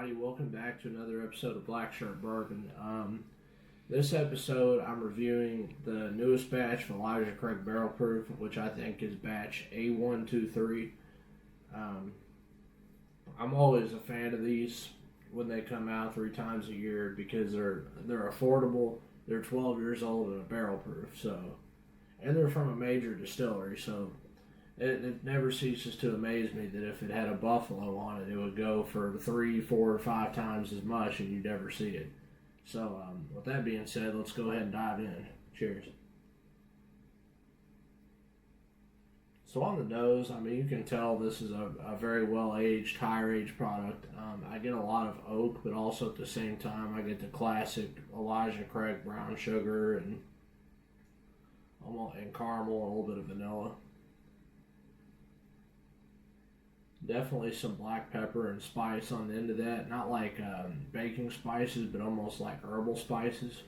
everybody. Welcome back to another episode of Black Shirt Bourbon. This episode, I'm reviewing the newest batch of Elijah Craig Barrel Proof, which I think is batch A123. I'm always a fan of these when they come out 3 times a year because they're affordable. They're 12 years old and a barrel proof, and they're from a major distillery, so it never ceases to amaze me that if it had a buffalo on it, it would go for 3, 4, or 5 times as much, and you'd never see it. So, with that being said, let's go ahead and dive in. Cheers. So on the nose, I mean, you can tell this is a very well-aged, higher-aged product. I get a lot of oak, but also at the same time, I get the classic Elijah Craig brown sugar and caramel and a little bit of vanilla. Definitely some black pepper and spice on the end of that. Not like baking spices, but almost like herbal spices.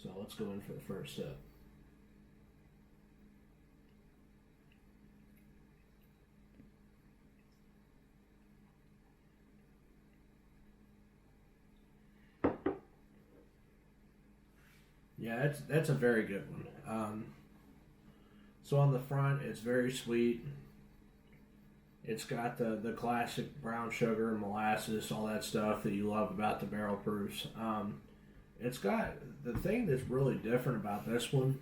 So let's go in for the first sip. Yeah, that's a very good one. So on the front, it's very sweet. It's got the classic brown sugar, molasses, all that stuff that you love about the barrel proofs. It's got the thing that's really different about this one.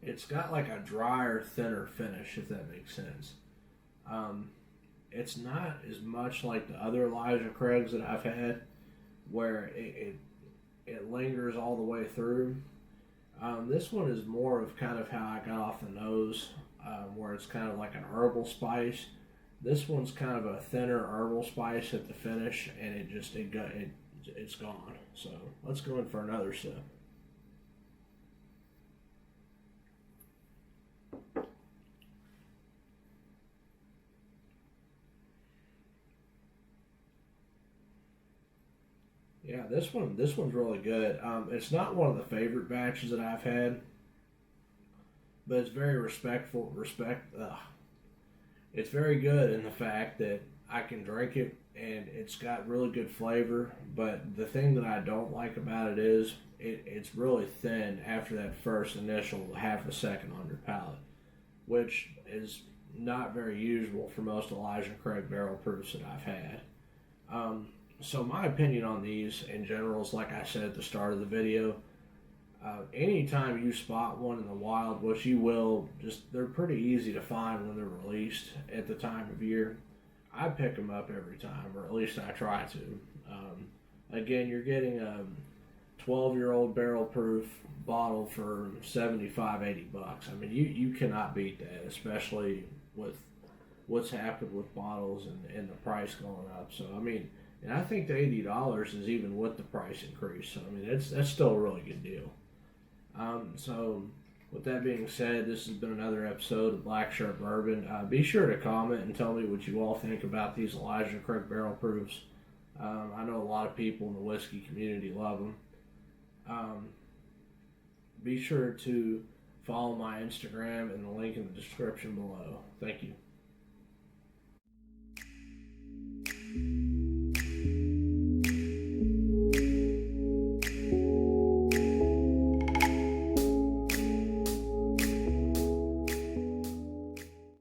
It's got like a drier, thinner finish, if that makes sense. It's not as much like the other Elijah Craigs that I've had, where it lingers all the way through. This one is more of kind of how I got off the nose, where it's kind of like an herbal spice. This one's kind of a thinner herbal spice at the finish, and it's gone. So let's go in for another sip. Yeah, this one's really good. It's not one of the favorite batches that I've had, but it's very It's very good in the fact that I can drink it and it's got really good flavor. But the thing that I don't like about it is it's really thin after that first initial half a second on your palate, which is not very usual for most Elijah Craig barrel proofs that I've had. So my opinion on these in general is, like I said at the start of the video, anytime you spot one in the wild, which you will, they're pretty easy to find when they're released at the time of year. I pick them up every time, or at least I try to. Again, you're getting a 12-year-old barrel proof bottle for $75, $80. I mean, you cannot beat that, especially with what's happened with bottles and the price going up. So, I mean, and I think the $80 is even with the price increase. So, I mean, that's still a really good deal. So, with that being said, this has been another episode of Black Shirt Bourbon. Be sure to comment and tell me what you all think about these Elijah Craig barrel proofs. I know a lot of people in the whiskey community love them. Be sure to follow my Instagram and the link in the description below. Thank you.